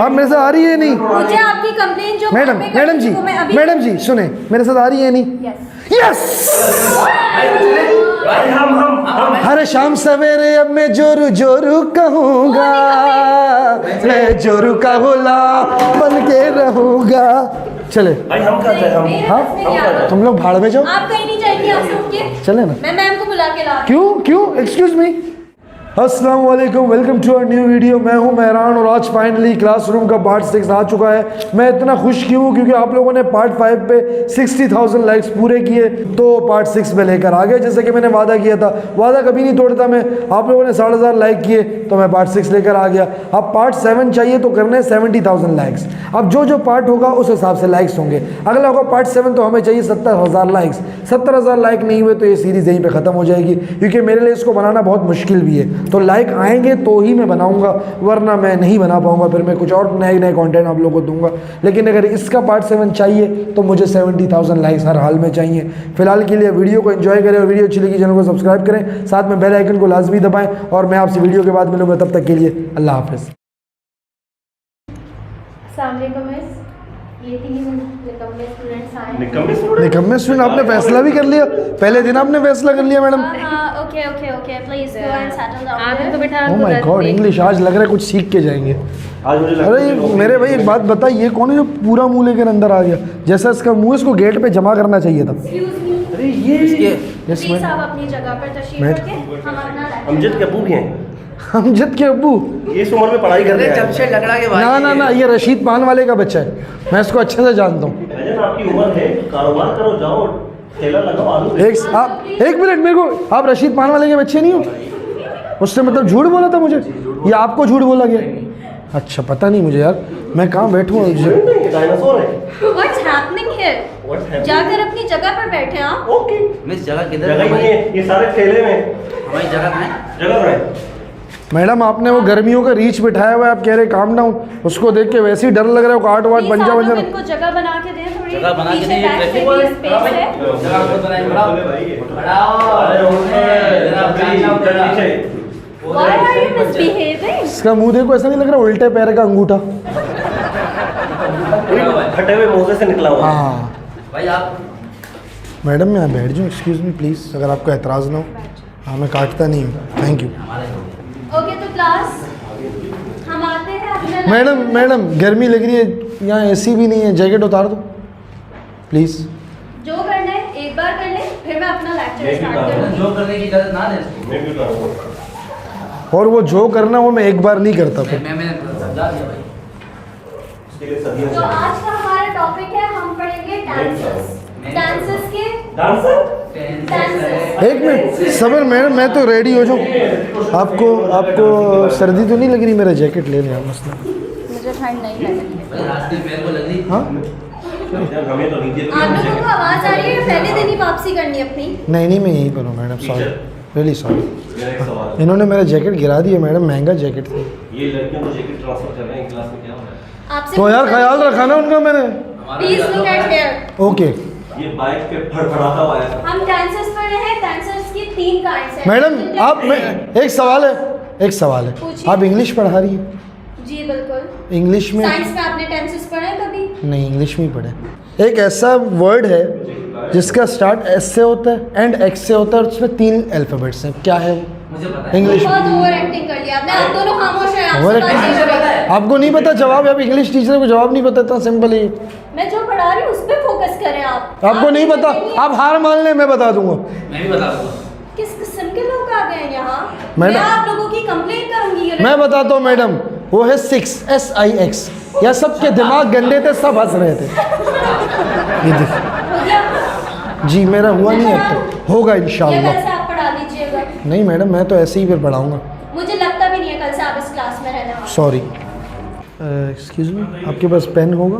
आप मेरे साथ आ रही है नहीं? मुझे आपकी कंप्लेन जो मैडम जी सुने, मेरे साथ आ रही है नहीं? यस। हर शाम सवेरे अब मैं जोरू जोरू कहूँगा, मैं जोरू का गुलाम बन के रहूँगा। चले भाई हम क्या चाहे, हाँ तुम लोग भाड़ में जाओ, आप कहीं नहीं जाएंगे, आप रुक के चले ना। मैं मैम को बुला के ला। क्यों एक्सक्यूज मी। अस्सलाम वालेकुम, welcome to our new video. मैं हूं मेहरान और आज फाइनली क्लासरूम का पार्ट 6 आ चुका है। मैं इतना खुश क्यों हूं क्योंकि आप लोगों ने पार्ट 5 पे 60,000 लाइक्स पूरे किए तो पार्ट 6 में लेकर आ गए, जैसे कि मैंने वादा किया था। वादा कभी नहीं तोड़ता मैं। आप लोगों ने 7,500 लाइक किए तो मैं पार्ट 6 लेकर आ गया। अब पार्ट 7 चाहिए तो करने 70,000 लाइक्स। अब जो पार्ट होगा उस हिसाब से लाइक्स होंगे। अगला होगा पार्ट 7 तो हमें चाहिए 70,000 लाइक्स। 70,000 लाइक नहीं हुए तो ये सीरीज़ यहीं पर ख़त्म हो जाएगी, क्योंकि मेरे लिए इसको बनाना बहुत मुश्किल भी है। तो लाइक आएंगे तो ही मैं बनाऊंगा, वरना मैं नहीं बना पाऊंगा। फिर मैं कुछ और नए कंटेंट आप लोगों को दूंगा। लेकिन अगर इसका पार्ट 7 चाहिए तो मुझे 70,000 लाइक्स हर हाल में चाहिए। फिलहाल के लिए वीडियो को एंजॉय करें और वीडियो अच्छी लगी चैनल को सब्सक्राइब करें, साथ में बेल आइकन को लाजमी दबाएं। और मैं आपसे वीडियो के बाद मिलूंगा, तब तक के लिए अल्लाह हाफिज़। ये 3 निकम्मे स्टूडेंट्स आए। निकम्मे स्टूडेंट? आपने फैसला भी कर लिया? पहले दिन आपने फैसला कर लिया madam? Okay please go and settle down. आप तो बैठा। ओह माय गॉड, इंग्लिश आज लग रहा है कुछ सीख के जाएंगे। अरे मेरे भाई एक बात बता, ये कौन है जो पूरा मुंह लेकर अंदर आ गया? जैसा इसका मुंह, इसको गेट पे जमा करना चाहिए था। अरे ये प्लीज आप अपनी जगह पर तशरीफ रखें, हम अपना अमजद के अबू भी हैं। अमजद के अब्बू? ये इस उम्र में पढ़ाई कर रहे हैं। जब से लकड़ा के भाई ना, ये रशीद पान वाले का बच्चा है, मैं इसको अच्छे से जानता हूँ। आपकी उम्र है, कारोबार करो, जाओ ठेला लगाओ, आलू। एक मिनट, मेरे को आप रशीद पान वाले के बच्चे नहीं हो? उससे मतलब झूठ बोला था मुझे या आपको झूठ बोला गया? अच्छा पता नहीं मुझे यार, मैं कहाँ बैठूँ? डायनासोर है। What's happening here? जाकर अपनी जगह पर बैठे आप। ओके मिस जगह किधर जगह ही नहीं है, ये सारे ठेले में। हमारी जगह कहाँ है? जगह है मैडम, आपने वो गर्मियों का रीच बिठाया हुआ है, आप कह रहे काम डाउन। उसको देख के वैसे ही डर लग रहा है, काट वाट पंजा वंजा। इनको जगह बना के दें, थोड़ी जगह बना के पीछे दें, बैक ट्रैफिक पे वाले। भी स्पेस है। जगह खुद बनाएंगे, बढ़ाओ Why are you misbehaving? इसका मुंह देखो, ऐसा नहीं लग रहा उल्टे पैर का अंगूठा? फटे हुए मोजे से निकला हुआ। हाँ भाई आप मैडम मैं यहाँ बैठ जाऊँ? एक्सक्यूज़ मी प्लीज़, अगर आपको एतराज़ ना हो। हाँ मैं काटता नहीं हूँ, थैंक यू। ओके तो क्लास हम आते हैं अपना। मैडम गर्मी लग रही है, यहाँ एसी भी नहीं है, जैकेट उतार दो प्लीज़। जो करना है एक बार कर ले, फिर मैं अपना लेक्चर स्टार्ट करूँगी। जो करने की इजाजत ना दें। मैं भी करूँगा। और वो जो करना वो मैं एक बार नहीं करता फिर। मैं समझा दिया भाई। इसके लिए सदियों तो से आज का हमारा टॉपिक है, हम पढ़ेंगे डांसेस। डांसेस के डांसर। डांसेस। एक मिनट सबर मैडम, मैं तो रेडी हो जाऊँ। आपको सर्दी तो नहीं लग रही? मेरा जैकेट ले लें मसला। मुझे ठंड नहीं लग रही। भाई रास्ते में मेरे को लग रही। हाँ हमें तो नहीं दिया। आप लोगों को आवाज आ रही है? पहले दिन ही वापसी करनी है अपनी। नहीं मैं यहीं पर हूँ मैडम, सॉरी रियली सॉरी। मेरा एक सवाल। इन्होंने मेरा जैकेट गिरा दिया मैडम, महंगा जैकेट था। ये लड़कियों को जैकेट ट्रांसफर कर रहे हैं, क्लास में क्या हो रहा है? आपसे तो यार ख्याल रखा ना उनका मैंने। Please look at here. Okay ये बाइक पे फड़फड़ाता हुआ आया था। हम डांसेस पढ़ रहे हैं। डांसेस की 3 काइंड्स हैं। मैडम आप एक सवाल है, पूछिए। आप इंग्लिश पढ़ा रही हैं? जी बिल्कुल। इंग्लिश में? साइंस में आपने डांसेस पढ़े हैं कभी? नहीं, इंग्लिश में ही पढ़े। एक ऐसा वर्ड है जिसका स्टार्ट एस से होता है एंड एक्स से होता है और उसमें 3 अल्फाबेट्स हैं, क्या है वो? मुझे पता है। इंग्लिश बहुत ओवर एक्टिंग कर लिया आपने। आप दोनों खामोश हैं। आपसे Over बात acting? नहीं हो रही। आपको नहीं पता जवाब? आप इंग्लिश टीचर को जवाब नहीं पता? इतना सिंपल है। मैं जो पढ़ा रही हूँ उस पे फोकस करें आप। आपको नहीं पता? आप हार मान लें, मैं बता दूंगा। मैं भी बता दूंगा। किस किस्म के लोग आ गए हैं यहाँ? मैडम- मैं आप लोगों की कंप्लेंट करूंगी। मैं बताता हूँ मैडम, वो है 6 SIX। या सबके दिमाग गंदे थे, सब हंस रहे थे। ये देख हो गया? जी, मेरा हुआ नहीं अब तक, होगा या इंशाल्लाह। कल से आप पढ़ा लीजिएगा। नहीं मैडम, मैं तो ऐसे ही फिर पढ़ाऊँगा। मुझे लगता भी नहीं है कल से आप इस क्लास में रहने वाले। सॉरी। एक्सक्यूज़ मी, आपके पास पेन होगा?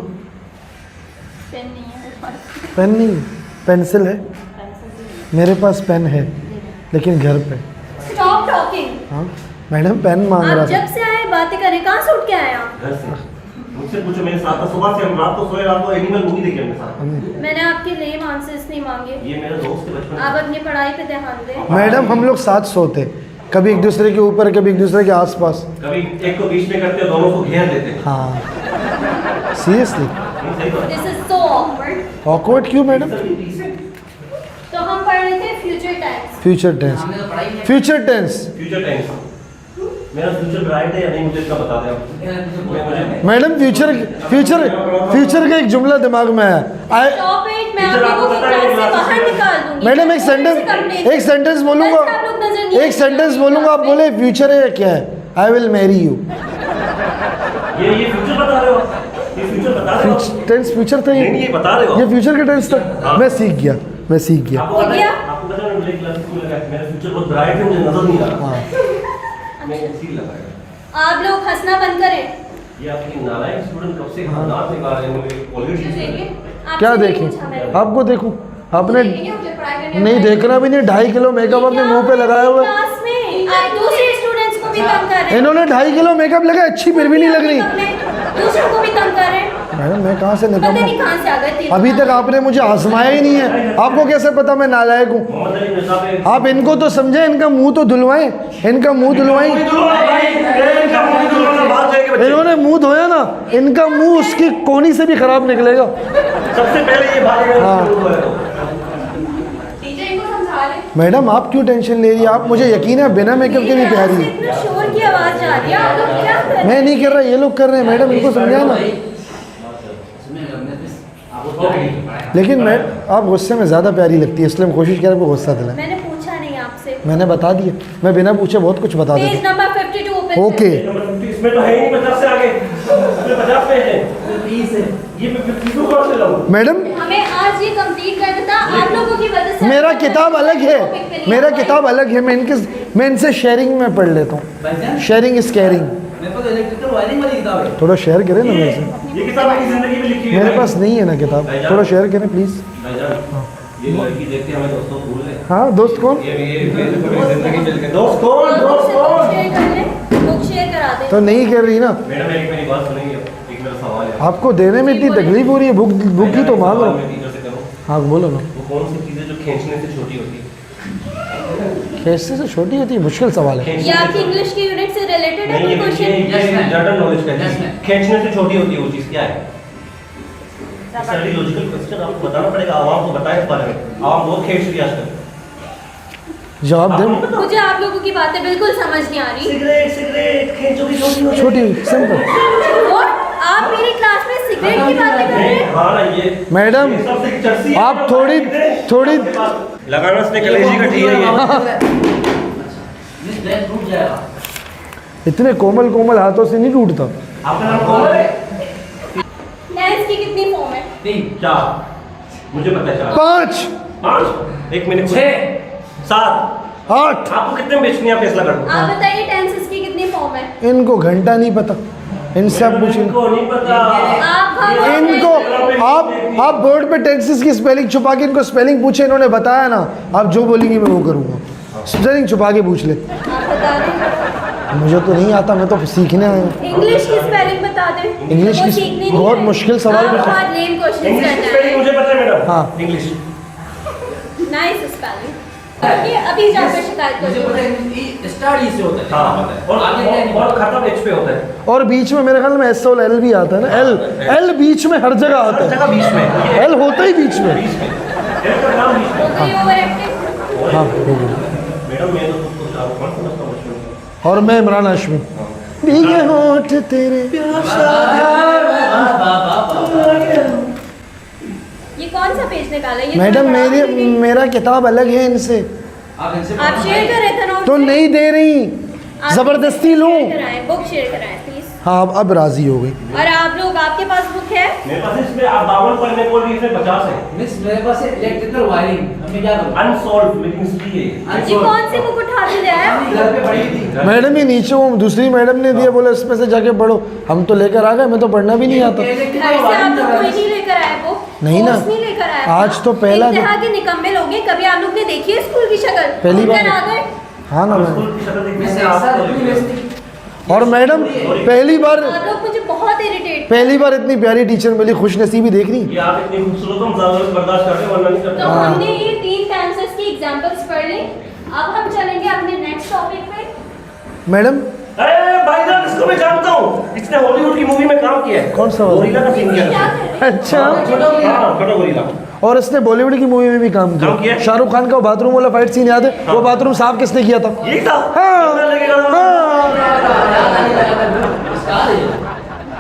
पेन नहीं है मेरे पास। पेन नहीं, पेंसिल है? मेरे पास पेन है लेकिन घर पे। Stop talking. हाँ मैडम, पेन मांग रहा आप था। जब से आए बातें करें, कहाँ से उठ के आए आप? घर से मुझसे पूछो, मेरे साथ था सुबह से। हम रात को सोए, रात को एनिमल मूवी देखी हमने साथ। मैंने आपके लेम आंसर्स नहीं मांगे। ये मेरा दोस्त है बचपन आप अपनी पढ़ाई पे ध्यान दें। मैडम हम लोग साथ सोते, कभी एक दूसरे के ऊपर, कभी एक दूसरे के आसपास। कभी एक को बीच में करते हो, दोनों को घेर देते हैं। हाँ सीरियसली सही बात। This is so awkward. Awkward क्यों मैडम? तो हम पढ़ रहे थे फ्यूचर टेंस। फ्यूचर टेंस, हमने तो पढ़ाई नहीं। Future tense. फ्यूचर टेंस मेरा फ्यूचर ब्राइट है या नहीं, मुझे इसका बता दें आप। मैडम फ्यूचर फ्यूचर फ्यूचर का एक जुमला दिमाग में है। स्टॉप इट, मैं आपको क्लास से बाहर निकाल दूंगी। मैडम एक सेंटेंस बोलूंगा, एक सेंटेंस बोलूंगा, आप बोले फ्यूचर है क्या है? I will marry you. ये फ्यूचर बता रहे हो आप? ये फ्यूचर बता रहे हो आप? टेंस फ्यूचर था नहीं, ये बता रहे हो ये आप। फ्यूचर का टेंस था। हाँ। मैं सीख गया, मैं सीख गया। आपको पता है, आपको पता है मेरे क्लास में लगा मेरा फ्यूचर बहुत ब्राइट है, मुझे नजर नहीं आ रहा। हाँ मैं इसी लगा है। आप लोग हंसना बंद करें। ये आपकी नालायक स्टूडेंट कब से दांत निकाल रहे हैं मुझे ऑलरेडी। क्या देखें? आपको देखूं? आपने नहीं नहीं देखना भी नहीं। 2.5 किलो मेकअप अपने मुंह पे लगाया हुआ है। क्लास में आप दूसरे स्टूडेंट्स को भी तंग कर रहे हैं। इन्होंने 2.5 किलो मेकअप लगाया, अच्छी फिर भी नहीं लग रही। दूसरों को भी तंग कर रहे हैं। मैडम मैं कहाँ से पता नहीं निकलूँ? कहाँ से आ गए तीनों। अभी तक आपने मुझे आजमाया ही नहीं है, आपको कैसे पता मैं नालायक हूँ? मोहम्मद अली मिर्जा पे आप इनको तो समझे, इनका मुंह तो धुलवाएं, इनका मुंह धुलवाएं। इन्होंने मुंह धोया ना, इनका मुंह उसकी कोनी से भी खराब निकलेगा। सबसे पहले ये भागेगा। हाँ। टीचर इनको समझा ले। मैडम आप क्यों टेंशन ले रही है? आप मुझे यकीन है बिना मेकअप के भी प्यारी है। इतना शोर की आवाज जा रही है, आप लोग क्या कर रहे हैं? मैं नहीं कर रहा, ये लोग कर रहे हैं। मैडम इनको समझाए ना। लेकिन मैं आप गुस्से में ज़्यादा प्यारी लगती है, इसलिए हम कोशिश करें आपको गुस्सा दिलाएं। मैंने पूछा नहीं आपसे। मैंने बता दिया, मैं बिना पूछे बहुत कुछ बता पेज देता नंबर 52 ओपन। ओके। इसमें तो है ही नहीं 50 से आगे। इसमें 50 पे है। 30 है। ये मैं 52 कौन से लाऊं? मैडम हमें आज ये कंप्लीट करना था, आप लोगों की वजह से। मेरा किताब अलग है, मेरा किताब अलग है। मैं इनसे शेयरिंग में पढ़ लेता हूँ। Sharing is caring. मेरे पास इलेक्ट्रिकल वायरिंग वाली किताब है। थोड़ा शेयर करें ना मेरे से। ये किताब अपनी जिंदगी में लिखी हुई है। मेरे पास नहीं है ना किताब, थोड़ा शेयर करें प्लीज़। भाईजान, ये लड़की देखते हमें दोस्तों भूल ले। हाँ दोस्त कौन? ये जिंदगी में लिखे दोस्त कौन? दोस्त बुक कौन? शेयर कर ले, बुक शेयर करा दे। तो नहीं कर रही ना। मैडम मेरी बात सुनेंगे? एक मेरा सवाल है। आपको देने में इतनी तकलीफ हो रही है, बुक ही तो मांग रहा मैं हूँ। टीचर से करूं, हाँ बोलो ना। वो कौन सी चीजें जो खींचने से छोटी होती है? कैसे से छोटी होती है? मुश्किल सवाल है। ये आपकी इंग्लिश की यूनिट से रिलेटेड है कोई क्वेश्चन? जनरल नॉलेज का Yes, है। ma'am. खींचने से छोटी होती है वो चीज क्या है? सारी लॉजिकल क्वेश्चन आपको बताना पड़ेगा, आवाम को बताए इस बारे में। आवाम बहुत खेच रही है आजकल। जवाब दें। मुझे आप लोगों की बातें बिल्कुल समझ नहीं आ रही। सिगरेट खींचोगी छोटी होती है। छोटी सिंपल। और आप मेरी क्लास में सिगरेट की बातें कर रहे हैं? हाँ ना ये मैडम ये सबसे चर्सी है। आप थोड़ी लगाना उसने कलेजी का ठीक है ये। मिस ब्लैक टूट जाएगा। इतने कोमल कोमल हाथों से नहीं टूटता। आपका नाम कौन है? टेंस की कितनी फॉर्म है? 3 4 मुझे पता है 4 5 5 1 मिनट 6 7 8 आपको कितने में बेचनी है फैसला कर दो। आप बताइए टेंसेस की कितनी फॉर्म है? इनको घंटा नहीं पता, इनसे आप पूछें। इनको नहीं पता। आप इनको आप बोर्ड पे टेंसेस की स्पेलिंग छुपा के इनको स्पेलिंग पूछे, इन्होंने बताया ना। आप जो बोलेंगी मैं वो करूँगा। स्पेलिंग छुपा के पूछ ले। आप बता दें। मुझे तो नहीं आता, मैं तो सीखने आया हूँ। इंग्लिश की स्पेलिंग बता दें। इंग्लिश वो की सीखनी नहीं बहुत है। मुश्किल सवाल आप पूछा। बहुत लेम क्वेश्चंस इंग्लिश की करना स्पेलिंग है। मुझे पता है मैडम। हाँ। English nice spelling. ये अभी जाकर शिकायत मुझे कर पता है ई स्टार्ट ई से होता है। हाँ आगे क्या नहीं और खत्म एच पे होता है। और बीच में मेरे ख्याल में एस और एल भी आता है ना। एल बीच में हर जगह आता हर जगह है। बीच में एल होता ही बीच में। बीच में एल का नाम बीच में। हो गई ओवर एक्टिंग। हाँ हो गया। मैडम मैं तो खुद को शाहरुख खान समझता हूँ बचपन से। और मैं इमरान हाशमी। भीगे होठ तेरे। ये कौन सा पेज निकाला है? ये मैडम थोड़ा बड़ा मेरी मेरा किताब अलग है इनसे, आप इनसे आप शेयर कर रहे थे ना तो उनसे? नहीं दे रही। आप जबरदस्ती लूं। शेयर कराएं, बुक शेयर कराएं प्लीज। हाँ अब राजी हो गई। और आप लोग, आपके पास बुक है? मेरे पास इसमें आप 52 पढ़ने को भी इसमें 50 है। मिस मेरे पास है इलेक्ट्रिकल वायरिंग। हमें क्या करूं? अनसॉल्व लेकिन हिस्ट्री है। ये कौन सी बुक उठा के ले आया? अपनी घर पे पड़ी थी। मैडम ही नीचे वो दूसरी मैडम ने दिया, बोले इसमें से जाके पढ़ो। हम तो लेकर आ गए, मैं तो पढ़ना भी नहीं आता। घर से आप लोग कोई नहीं लेकर आए बुक? नहीं ना। कोर्स नहीं लेकर आए? आज तो पहला इंतहा के निकम्मे लोग हैं। कभी आप लोग ने देखी है स्कूल की शक्ल? पहली बार। उठकर आ गए। हाँ ना मैडम। स्कूल की शक्ल देखने मिस से एक साथ आपको इतनी बेइज्जती। और मैडम पहली बार आप लोग मुझे बहुत इरिटेट। इतनी प्यारी टीचर मिली, खुशनसीबी देख रही। ये आप इतनी खूबसूरत हो, हम ज़रूरत बर्दाश्त करते हैं वरना नहीं करते। तो हमने ये 3 टेंसेस की एग्जांपल्स पढ़ ली। अब हम चलेंगे अपने नेक्स्ट टॉपिक पे। मैडम अरे भाईजान, इसको मैं जानता हूँ, इसने हॉलीवुड की मूवी में काम किया है। कौन सा वाला? गोरिल्ला का सीन किया क्या है। कर रहे हैं? अच्छा, हाँ, छोटा गोरिल्ला। और इसने बॉलीवुड की मूवी में भी काम काम किया। किया। शाहरुख खान का बाथरूम वाला फाइट सीन याद है? वो बाथरूम साफ किसने किया था? यही था। हाँ, कितना लगेगा? हाँ।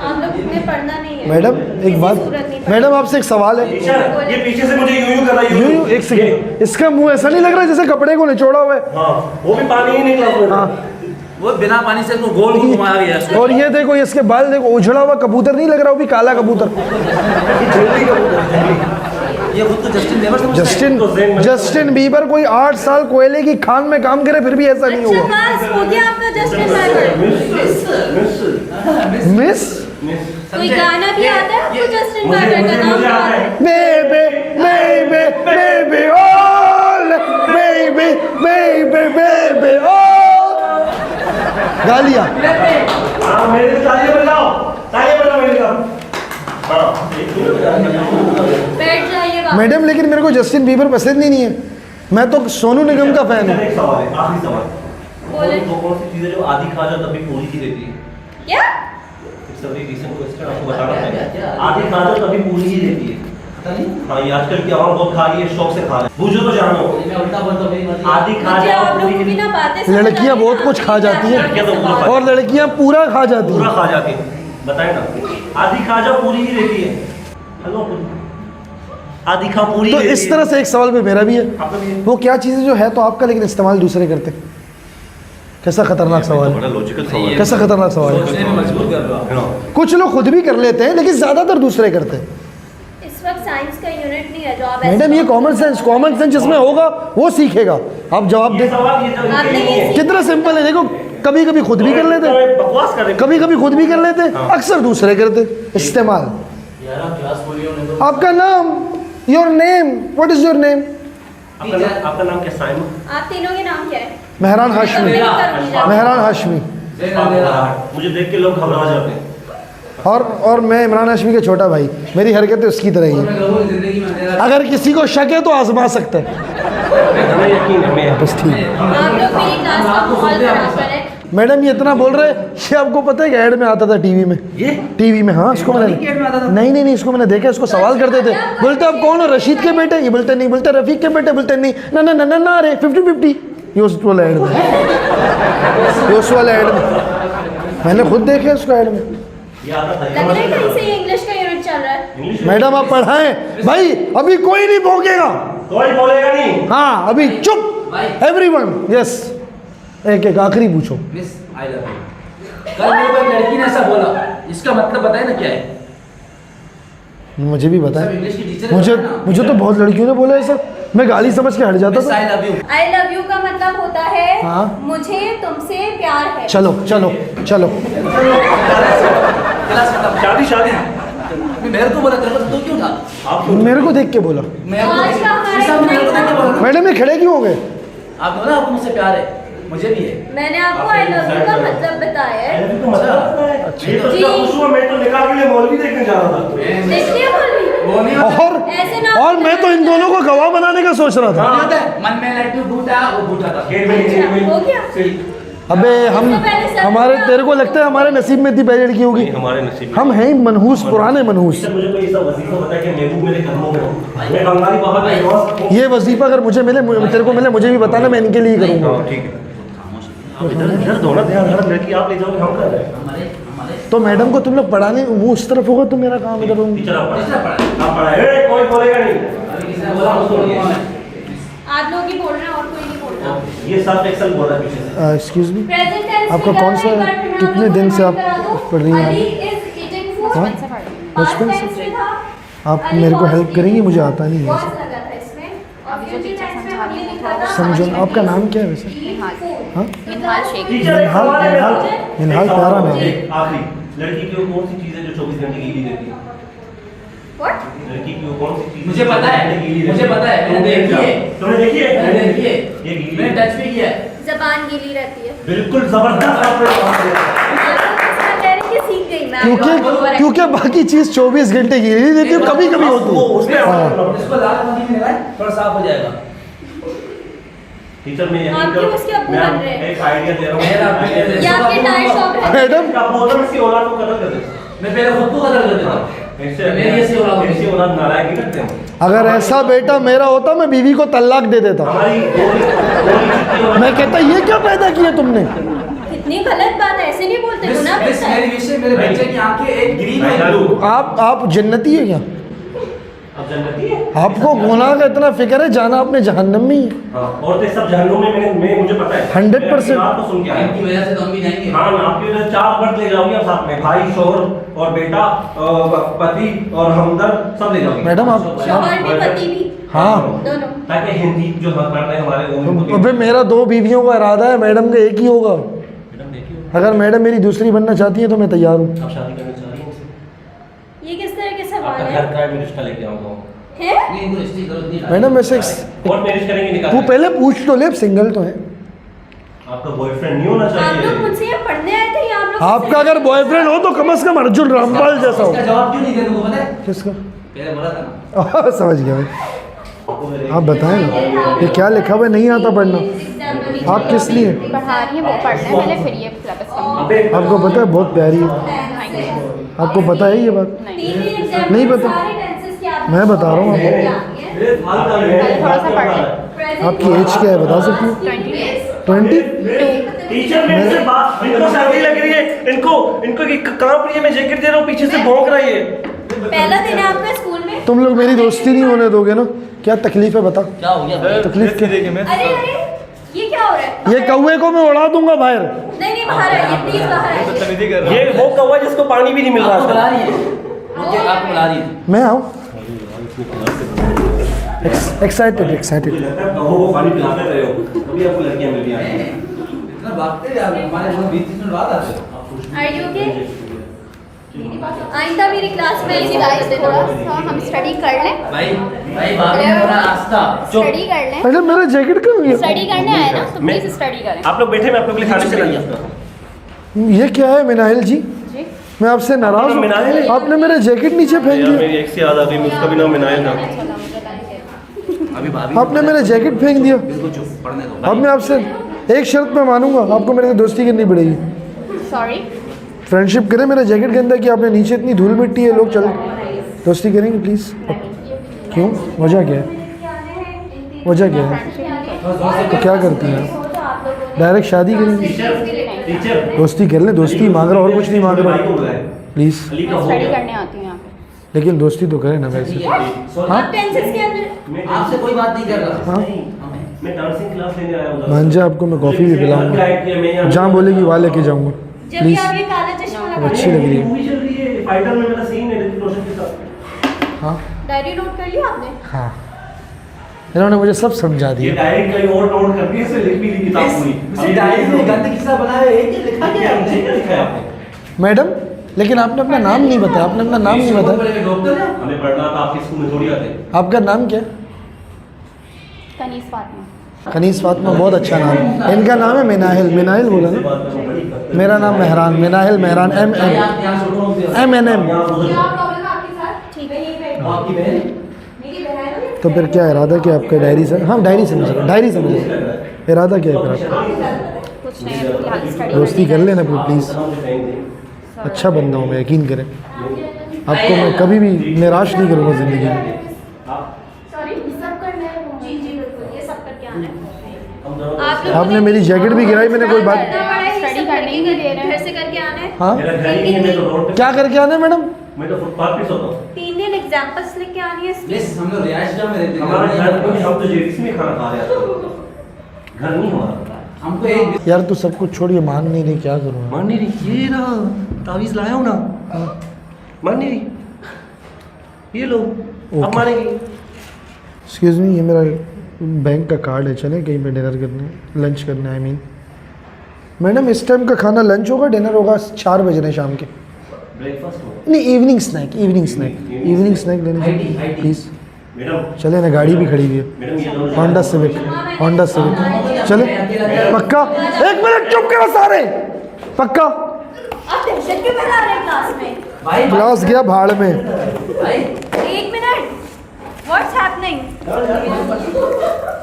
आप लोग ने पढ़ना नहीं है मैडम एक बात, किसी सूरत नहीं पढ़ना। मैडम आपसे एक सवाल है। टीचर, ये पीछे से मुझे यूं कर रहा है, यूं यूं, एक सेकंड, इसका मुंह ऐसा नहीं लग रहा है जैसे कपड़े को निचोड़ा हुआ है? हाँ, वो भी पानी ही निकला उसमें। हाँ, वो बिना पानी से इसको गोल गोल घुमाया गया है। और ये देखो इसके बाल देखो, उछड़ा हुआ कबूतर नहीं लग रहा, वो भी काला कबूतर। ये खुद तो जस्टिन बीबर समझता है। जस्टिन बीबर कोई 8 साल कोयले की खान में काम करे फिर भी ऐसा नहीं अच्छा हुआ। बस हो गया आपका जस्टिन बाइबर। मिस कोई गाना भी आता है आपको जस्टिन बाइबर का नाम? मुझे आता है। बेबे बेबे बेबे ऑल बेबे बेबे बेबे ऑल गा लिया। हाँ, मेरे लिए तालियां बजाओ, तालियां बजाओ मेरे लिए। हाँ, बैठ जाइएगा। मैडम लेकिन मेरे को जस्टिन बीबर पसंद ही नहीं है, मैं तो सोनू निगम का फैन हूँ। एक सवाल है, आखिरी सवाल। बोले। कौन सी चीजें जो आधी खा जाओ तभी पूरी ही रहती है? क्या? It's a very recent question, आपको बताना पड़ेगा। आधी खा जाओ तभी पूरी ही रहती है। हाँ, ये आजकल की आवाम बहुत खा रही है, शौक से खा रही है। बूझो तो जानो, मैं उल्टा बोलता हूँ, मेरी मर्जी। आधी खा मुझे जाओ आप पूरी लोगों की ही ना बातें समझ लड़कियां आ रही बहुत हैं। कुछ खा जाती हैं लड़कियां तो पूरा खा और लड़कियां पूरा खा जाती पूरा हैं। खा जाती है। बताए ना, आधी खा जाओ पूरी ही रहती है। हेलो, आधी खा पूरी तो रहती इस है। तरह से एक सवाल पे मेरा भी है, आपका भी है। वो क्या चीज़ें जो है तो आपका लेकिन इस्तेमाल दूसरे करते? कैसा खतरनाक सवाल बड़ा है, लॉजिकल सवाल है। कैसा खतरनाक सवाल है। सोचने में मजबूर कर रहा हूँ। हाँ। कुछ लोग खुद भी कर लेते हैं लेकिन ज्यादातर दूसरे करते हैं। इस वक्त साइंस का यूनिट नहीं है जो आप मैडम ये कॉमन सेंस जिसमें होगा वो सीखेगा। आप जवाब ये दे। सवाल ये जो आपने ये कितना सिंपल है, देखो कभी कभी खुद भी कर लेते हैं, बकवास कर रहे हैं। कभी कभी खुद भी कर लेते हैं, हाँ। अक्सर दूसरे करते हैं। इस्तेमाल। यार आप क्लास बोलिए उन्हें तो। आपका नाम, your name, what is your name? आपका नाम क्या? साइमन? आप तीनों के नाम क्या है? मेहरान हाशमी। मेहरान हाशमी। मुझे देख के लोग घबरा जाते हैं। और मैं इमरान हाशमी का छोटा भाई, मेरी हरकतें उसकी तरह ही और है। मैं कहूँ जिंदगी में अंधेरा। अगर किसी को शक है तो आजमा सकते हैं। हमें यकीन है, मैं बस ठीक है। आप लोग मेरी क्लास का माहौल खराब करें। मैडम ये इतना बोल रहे हैं, ये आपको पता है कि ऐड में आता था टीवी में? ये टीवी में, हाँ इसको मैंने ऐड में आता था? नहीं इसको मैंने देखा, इसको सवाल करते थे, बोलते आप कौन हो? रशीद के बेटे? ये बोलते नहीं, बोलते रफीक के बेटे, बोलते नहीं ना ना ना ना ना रे 50-50। ये उस वाला ऐड में, ये उस वाला ऐड में मैंने खुद देखे उसको ऐड में। ये आता था। लग रहा है कहीं से इंग्लिश का यूनिट चल रहा है। इंग्लिश मैडम आप पढ़ाएं भाई, अभी कोई नहीं भोगेगा। कोई बोलेगा नहीं। हाँ अभी चुप एवरीवन। यस, एक एक आखिरी पूछो। Miss I love you. कल मेरे को एक लड़की ने ऐसा बोला, इसका मतलब बताए ना क्या है? मुझे भी सब बताए, इंग्लिश की टीचर मुझे तो बहुत लड़कियों ने बोला है सर, मैं गाली समझ के हट जाता मिस था। I love you. I love you का मतलब होता है हाँ। मुझे तुमसे प्यार है। चलो चलो चलो, क्लास खत्म। शादी मेरे को बोला तेरे को तो क्यों था? आप मेरे को देख के बोला। मेरे को आज का हमारा इस सब मेरे को देख के बोला ना। मैडम ये खड़े क्यों हो गए? आप बोला आपको मुझसे प्यार है, मुझे भी है। मैंने आपको आई लव यू का मतलब बताया है। तो मतलब पता है। अच्छा। ये तो जी। उसका खुश हुआ, मैं तो निकाह के लिए मौलवी देखने जा रहा था। देखिए बोली वो नहीं होता। ऐसे ना और मैं तो इन दोनों को गवाह बनाने का सोच रहा था। नहीं होता है। मन में लड्डू बूटा, वो बूटा था। गेट में हो गया। अबे हम, हमारे तेरे को लगता है हमारे नसीब में इतनी पहले लड़की होगी? हमारे नसीब हम हैं ही मनहूस, पुराने मनहूस। मुझे कोई ऐसा वजीफा बता कि महबूब मेरे कदमों में हो। मैं बंगाली बाबा का नवाज। ये वजीफा अगर मुझे मिले, तेरे को मिले, मुझे भी बताना, मैं इनके लिए ही करूँगा। हाँ, ठीक है। आप इधर दौड़ा ध्यान, हर लड़की आप ले जाओगे, हम कर रहे हैं। हमारे तो मैडम को तुम लोग पढ़ाने, वो उस तरफ होगा तो मेरा काम इधर होगा। टीचर आप तीसरा पढ़ाए। पढ़ा। आप पढ़ाए, कोई बोलेगा नहीं। अभी किसी ने बोला उसको छोड़िए। आप लोग ही बोल रहे हैं और कोई नहीं बोल रहा। ये सब एक्सेल बोल रहा है पीछे से। एक्सक्यूज मी, प्रेजेंट टेंस आपका में कौन सा, क्या है? कितने दिन से आप पढ़ रही हैं? Ali is eating food। हाँ? Past बचपन से? tense में था। आप अली मेरे को was हेल्प करेंगी, मुझे आता नहीं है। was लगा था इसमें। और future tense में हमने लिखा था समझो, अली आपका नाम क्या है वैसे? eat food। हाँ? निहाल शेख। टीचर एक सवाल है मेरा। निहाल एक सवाल प्यारा नाम है। है। आखिरी, लड़की की वो कौन सी चीज है जो 24 घंटे गीली रहती है? What? लड़की की वो कौन सी चीज मुझे पता है, मुझे पता है, मैंने देखी है। तुमने देखी है? मैंने देखी है। ये गीली मैंने है। टच भी किया है। जबान गीली रहती है। बिल्कुल जबरदस्त आपने जवाब दिया। इसका कह रहे कि सीख गई मैं। क्योंकि बाकी चीज 24 घंटे की नहीं देती, कभी कभी वो होती उसमें है। हाँ। आपने इसको लाल पानी में लगाए, थोड़ा साफ हो जाएगा। टीचर मैं यही आप क्यों उसके अब्बू बन रहे हैं? एक आइडिया दे रहा हूँ मेरा ये आपके टायर शॉप है। मैडम क्या बोल रहा इसकी औलाद को कदर कर देता मैं पहले खुद को कदर कर देता हूँ मेरी ऐसी औलाद होगी। ऐसी औलाद नालायकी करते हैं अगर ऐसा बेटा मेरा होता मैं बीवी को तलाक दे देता। हमारी गोली मैं कहता ये क्या पैदा किया तुमने। कितनी गलत बात है, ऐसे नहीं बोलते गुनाह मिस मिलता है। मेरी विषय मेरे बच्चे की आंखें एक ग्रीन है ब्लू। आप जन्नती है क्या। अब जन्नती है आपको गुनाह का इतना फिक्र है, जाना आपने जहन्नम में ही है। हाँ, और तो सब जहन्नुम में मैं मुझे पता है 100% मैं आपको सुन के आया इनकी वजह से तो हम भी जाएंगे। हाँ मैं आपकी वजह से 4 मर्द ले जाऊंगी अब साथ में, भाई शोहर और बेटा पति और हमदर्द सब ले जाऊंगी मैडम आप शौहर भी पति भी हाँ दोनों। ताकि हिंदी जो हम कर रहे हैं हमारे वो उनको अबे मेरा 2 बीवियों का इरादा है, मैडम का एक ही होगा। मैडम देखिए अगर मैडम मेरी दूसरी बनना चाहती है तो मैं तैयार हूँ। आप शादी करना चाह रही हैं मुझसे? ये किस तरह के सवाल आपका है? घर का मैं रिश्ता लेके आऊंगा हैं? नहीं इनको रिश्ते की जरूरत नहीं है। मैडम वैसे और मैरिज करेंगे निकाह वो पहले पूछ तो ले, अब सिंगल तो है। आपका बॉयफ्रेंड नहीं होना आप लोग चाहिए मुझसे यहाँ पढ़ने आए थे या आप लोग आपका अगर बॉयफ्रेंड हो तो कम से कम अर्जुन रामपाल जैसा हो। इसका जवाब क्यों नहीं दे तुमको पता है? किसका पहले बोला था ना। समझ गया भाई। आप बताएं ना ये क्या लिखा हुआ है, नहीं आता पढ़ना। आप किस लिए पढ़ा रही है वो पढ़ना है पहले फिर ये सिलेबस कंप्लीट। अबे आपको पता है बहुत प्यारी है, आपको पता है ये बात। नहीं पता। मैं बता रहा हूँ आपको। थोड़ा सा पढ़ लें। आपकी एज क्या है बता सकती हूँ। 20 टीचर मेरे से बात इनको सर्दी लग रही है, इनको कहाँ पर ये मैं जैकेट दे रहा हूँ पीछे से भौंक रहा है ये। पहला दिन है आपका स्कूल में? तुम लोग मेरी दोस्ती नहीं होने दोगे ना। क्या तकलीफ है बता। क्या हो गया? तकलीफ क्या। अरे अरे ये क्या हो रहा है? ये कौवे को मैं उड़ा दूंगा बाहर। नहीं नहीं बाहर आइए प्लीज, बाहर आइए। ये वो कौवा जिसको पानी भी नहीं मिल आपको बुला रहा रही है। आपको बुला रही है। मैं आऊँ। एक्साइटेड वो पानी पिलाते रहे हो तभी आपको लड़कियां मिल रही हैं। इतना भागते हैं आप हमारे 20 मिनट बाद आते हो। Are you okay? आइंदा मेरी क्लास में ऐसी बात करते थोड़ा थोड़ा। सा हम स्टडी कर लें। भाई भागने में थोड़ा रास्ता चुप। स्टडी कर लें। अरे मेरा जैकेट कहाँ गया। स्टडी करने आए ना तो प्लीज स्टडी करें। आप लोग बैठे, मैं आपको लिए खाने चला ये क्या है मिनाइल जी, जी मैं आपसे नाराज हूँ। मिनाइल है? आपने मेरा जैकेट नीचे फेंक दिया। मेरी एक से याद आ गई, उसका भी नाम मिनाइल था। चलो मुझे बताइए। अभी भाभी आपने मेरा जैकेट फेंक दिया। बिल्कुल चुप पढ़ने दो। अब मैं आपसे एक शर्त पे मानूंगा, आपको मेरे से दोस्ती करनी पड़ेगी। सॉरी फ्रेंडशिप करें। मेरा जैकेट गंदा कि आपने नीचे इतनी धूल मिट्टी है, लोग चल दोस्ती करेंगे प्लीज़। क्यों, वजह क्या है, वजह क्या है, तो क्या करती हैं आप। डायरेक्ट शादी करेंगे, टीचर दोस्ती कर लें। दोस्ती मांग रहा और कुछ नहीं मांग रहा प्लीज़, अली का हो स्टडी गया। करने आती हूँ यहाँ पे। लेकिन दोस्ती तो करें ना वैसे। आप टेंशन के अंदर आपसे कोई बात नहीं कर रहा। हाँ मैं डांसिंग क्लास लेने आया हूँ। मांझा आपको मैं कॉफ़ी भी पिलाऊंगा, जहाँ बोलेगी वहाँ लेके जाऊँगा जब भी प्लीज़। आप ये काला चश्मा लगा अच्छी लग रही है। मूवी चल रही है, फाइटर में मेरा सीन है ऋतिक रोशन के साथ। हाँ डायरी नोट कर लिया आपने? हाँ, इन्होंने मुझे सब समझा ये दिया। डायरी कहीं और नोट करके इसे लिख भी दी किताब पूरी। उसी डायरी में गंद किस्सा बनाया है, एक ही लिखा क्या गया। लिखा है आपने? मैडम लेकिन आपने अपना नाम नहीं बताया, आपने अपना नाम नहीं बताया। डॉक्टर है। हमें पढ़ना था, आपके स्कूल में थोड़ी आते। आपका नाम क्या है। कनीस फातिमा। कनीस फातिमा, बहुत अच्छा नाम है। इनका नाम है मिनाहिल। मिनाहिल बोला ना। मेरा नाम मेहरान, मिनाहिल मेहरान, आप यहाँ छोड़ो MNM। क्या प्रॉब्लम है आपके साथ? ठीक है, यहीं बैठ। आपकी बहन मेरी बहन है। तो फिर क्या इरादा क्या आपका। डायरी से हम डायरी समझ रहे, डायरी समझ रहे। इरादा क्या है फिर आपका। कुछ नहीं है फिलहाल स्टडी दोस्ती कर लेना प्लीज़। अच्छा बंदा हूँ मैं, यकीन करें। आपको मैं कभी भी निराश नहीं करूँगा ज़िंदगी में। सॉरी, सब करना है? जी जी बिल्कुल, ये सब करके आना है। आप लोग आपने मेरी जैकेट भी गिराई, मैंने कोई बात। स्टडी करने ही दे रहे हैं, फिर से करके आना है। हाँ मेरा घर ही है, मैं तो रोड पे, क्या करके आना है मैडम। मैं तो फुटपाथ पे सोता हूँ। 3 दिन एग्जाम्पल्स लेके आनी है इसकी। यस हम लोग रिहाइश गांव में रहते हैं। हमारा घर नहीं, हम तो जेडीसी में खाना खा रहे हैं। घर नहीं हमारा। हमको एक यार तू सब कुछ छोड़, ये मान नहीं रही, क्या करूँ मैं? मान नहीं रही, ये रहा तावीज लाया हूँ ना। मान नहीं रही, ये लो अब मानेगी। एक्सक्यूज़ मी, ये मेरा बैंक का कार्ड है, चले कहीं पे डिनर करने, लंच करने आई मीन। मैडम इस टाइम का खाना लंच होगा, डिनर होगा 4 बज रहे हैं शाम के। ब्रेकफास्ट हो नहीं, इवनिंग स्नैक लेने IT प्लीज़। मैडम। चले ना, गाड़ी भी खड़ी हुई है, मैडम ये दोनों होंडा सिविक। चले पक्का। 1 मिनट चुप करो सारे, पक्का। आप टेंशन क्यों फैला रहे हैं क्लास में? भाई क्लास गया भाड़ में। भाई 1 मिनट, व्हाट्स हैपनिंग?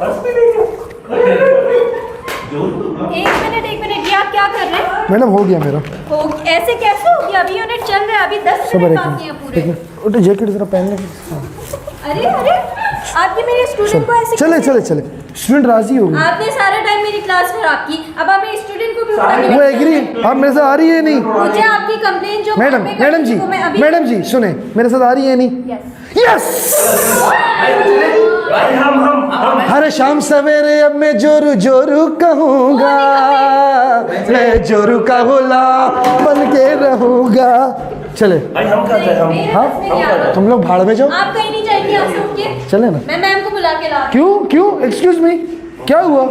पर्स भी नहीं है। एक मिनट ये आप क्या कर रहे हैं? मैडम हो गया मेरा हो ऐसे कैसे हो गया? अभी यूनिट चल रहा है, अभी 10 सबर मिनट एक बाकी हैं मिनट पूरे। एक मिनट उठे जैकेट ज़रा पहन ले हाँ अरे आप ये मेरे स्टूडेंट को ऐसे चले कैसे- चले चले स्टूडेंट राजी हो गए आपने सारा टाइम मेरी क्लास खराब की, अब आप मेरे स्टूडेंट को भी उठा के वो लेके एग्री जाएंगे। आप मेरे साथ आ रही है नहीं मुझे आपकी कंप्लेन जो मैडम मैं मैडम करती जी हूँ, वो मैं अभी- मैडम जी सुने मेरे साथ आ रही है नहीं यस भाई हम हर शाम सवेरे अब मैं जोरू जोरू कहूँगा मैं जोरू का गुलाम बन के रहूँगा चले भाई हम क्या चाहे हम मेरे हाँ बस में नहीं आ रहा। तुम लोग भाड़ में जाओ आप कहीं नहीं जाएंगे यहाँ से उठ के? चले ना मैं मैम को बुला के ला क्यों क्यों एक्सक्यूज मी क्या हुआ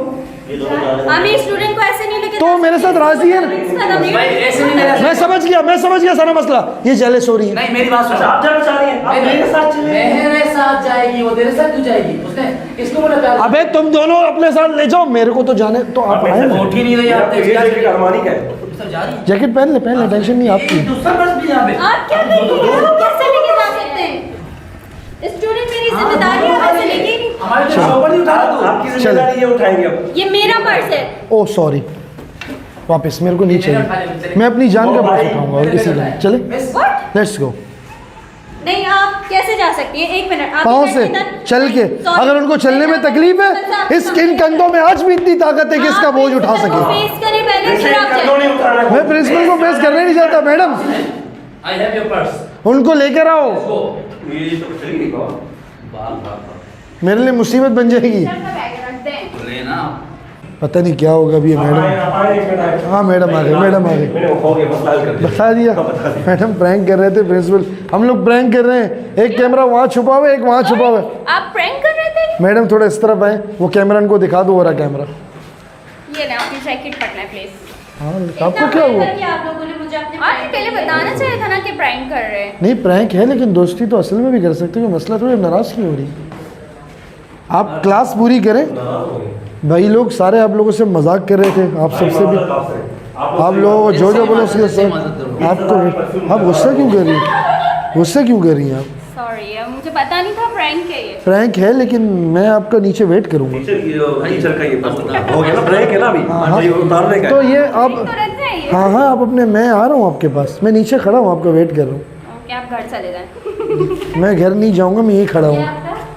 ये दोनों जा रहे हैं। आप मेरे स्टूडेंट को ऐसे नहीं लेके तो जा मेरे सकते। साथ राजी है ना? भाई ऐसे नहीं मेरा मैं समझ गया सारा मसला ये जेलस हो रही है नहीं मेरी बात अच्छा सुनो आप जाना चाह रही हैं, आप मेरे साथ चले मेरे साथ जाएगी वो तेरे साथ क्यों जाएगी उसने किसको बोला प्यार अबे तुम दोनों अपने साथ ले जाओ मेरे को तो जाने तो आप आए ना उठ ही नहीं रही आप ये जैकेट अरमानी का है। सब जा रही है जैकेट पहन ले टेंशन नहीं आपकी दूसरा बस भी यहाँ पे आप क्या लेके आप कैसे लेके जा सकते हैं? स्टूडेंट मेरी जिम्मेदारी है, वैसे लेके ही नहीं। हमारे तो शॉपर नहीं उठा रहा तू आपकी जिम्मेदारी ये उठाएंगे अब। ये मेरा पर्स है। ओ सॉरी वापस मेरे को नहीं चाहिए मैं अपनी जान का पर्स उठाऊंगा और किसी का नहीं चले What? लेट्स गो नहीं आप कैसे जा सकती हैं? एक मिनट आप पाँव इधर- से इधर- चल के Sorry, अगर उनको चलने में मैं तकलीफ आपको है इस इन कंधों में आज भी इतनी ताकत है कि इसका आप बोझ उठा प्रिंसिपल को सके फेस करें पहले, जैसे फिर आप कंधों नहीं जाएं। उठाना है। मैं प्रिंसिपल को फेस करना ही नहीं चाहता madam I have your purse उनको लेकर आओ गो ये तो चली गई कौन? बाल बाल मेरे लिए मुसीबत बन जाएगी सर का बैग रख दें। लेना पता नहीं क्या होगा अभी ये मैडम हाँ मैडम आ गई मैंने हो गया मसला हल कर दिया। बता दिया मैडम प्रैंक कर रहे थे प्रिंसिपल हम लोग प्रैंक कर रहे हैं एक कैमरा वहाँ छुपा हुआ है एक वहाँ छुपा हुआ है आप प्रैंक कर रहे थे? मैडम थोड़ा इस तरफ आए वो कैमरा इनको दिखा दो हो रहा कैमरा ये ना आपकी जैकेट पकड़ना है प्लीज। हाँ आपको क्या हुआ आप लोगों ने मुझे अपने आपने पहले बताना चाहिए था ना कि प्रैंक कर रहे हैं। नहीं प्रैंक है लेकिन दोस्ती तो असल में भी कर सकते हो मसला थोड़ी नाराज क्यों हो रही आप क्लास पूरी करें भाई लोग सारे आप लोगों से मजाक कर रहे थे आप सबसे भी आप लोगों को जो बोलो उसके साथ आपको आप गुस्सा क्यों कर रही हैं गुस्सा क्यों कर रही हैं आप सॉरी मुझे पता नहीं था प्रैंक है ये। प्रैंक है लेकिन मैं आपका नीचे वेट करूंगा टीचर का ये हो गया ना ब्रेक है ना अभी हाँ। ये उतारने का तो है। ये आप तो रहते हैं ये। हाँ हाँ आप अपने मैं आ रहा हूँ आपके पास मैं नीचे खड़ा हूँ आपका वेट कर रहा हूँ ओके आप घर चले जाएं। मैं घर नहीं जाऊँगा मैं यहीं खड़ा हूँ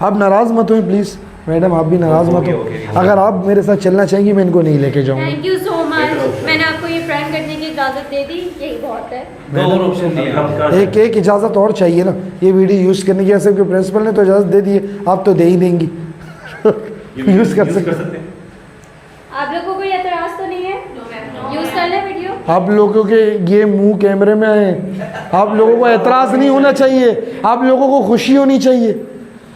आप नाराज़ मत हुए प्लीज़ मैडम आप भी नाराज़ मत हो अगर आप मेरे साथ चलना चाहेंगी मैं इनको नहीं लेके जाऊँगा थैंक यू सो मच। मैंने आपको ये प्रैंक करने की इजाजत दे दी, यही बहुत है। दो और ऑप्शन दिए हम कहाँ से- एक इजाज़त और चाहिए ना ये वीडियो यूज़ करने की ऐसे प्रिंसिपल ने तो इजाज़त दे दी है आप तो दे ही देंगी यूज़ कर सकते हैं। आप लोगों को कोई एतराज तो नहीं है? यूज कर लें वीडियो? आप लोगों के ये मुंह कैमरे में आए आप लोगों को एतराज़ नहीं होना चाहिए आप लोगों को खुशी होनी चाहिए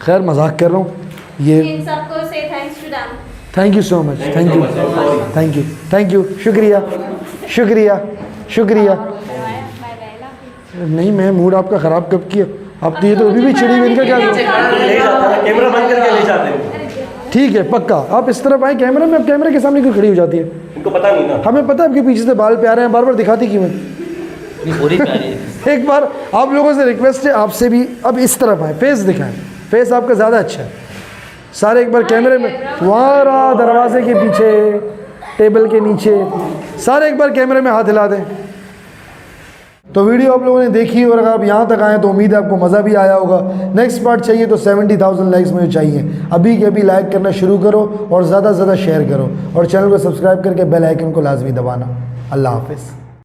खैर मजाक कर रहा हूँ ये इन सबको से thanks to them. Thank you so much thank you शुक्रिया शुक्रिया शुक्रिया नहीं मैं मूड आपका ख़राब कब किया आप तो ये तो अभी भी चिड़ी हुई इनका क्या ले जाता है कैमरा बंद करके ले जाते हैं ठीक है पक्का आप इस तरफ आए कैमरा में अब कैमरे के सामने क्यों खड़ी हो जाती है इनको पता नहीं ना हमें पता है आपके पीछे से बाल प्यारे हैं बार बार दिखाती क्यों है पूरी प्यारी है एक बार आप लोगों से रिक्वेस्ट है आपसे भी अब इस तरफ आए फेस दिखाएं फेस आपका ज़्यादा अच्छा है सारे एक बार कैमरे में वहाँ रहा दरवाजे के पीछे टेबल के नीचे सारे एक बार कैमरे में हाथ हिला दें तो वीडियो आप लोगों ने देखी और अगर आप यहाँ तक आए तो उम्मीद है आपको मज़ा भी आया होगा नेक्स्ट पार्ट चाहिए तो 70,000 लाइक्स मुझे चाहिए अभी के अभी लाइक करना शुरू करो और ज़्यादा से ज़्यादा शेयर करो और चैनल को सब्सक्राइब करके बेल आइकन को लाजमी दबाना अल्लाह हाफिज़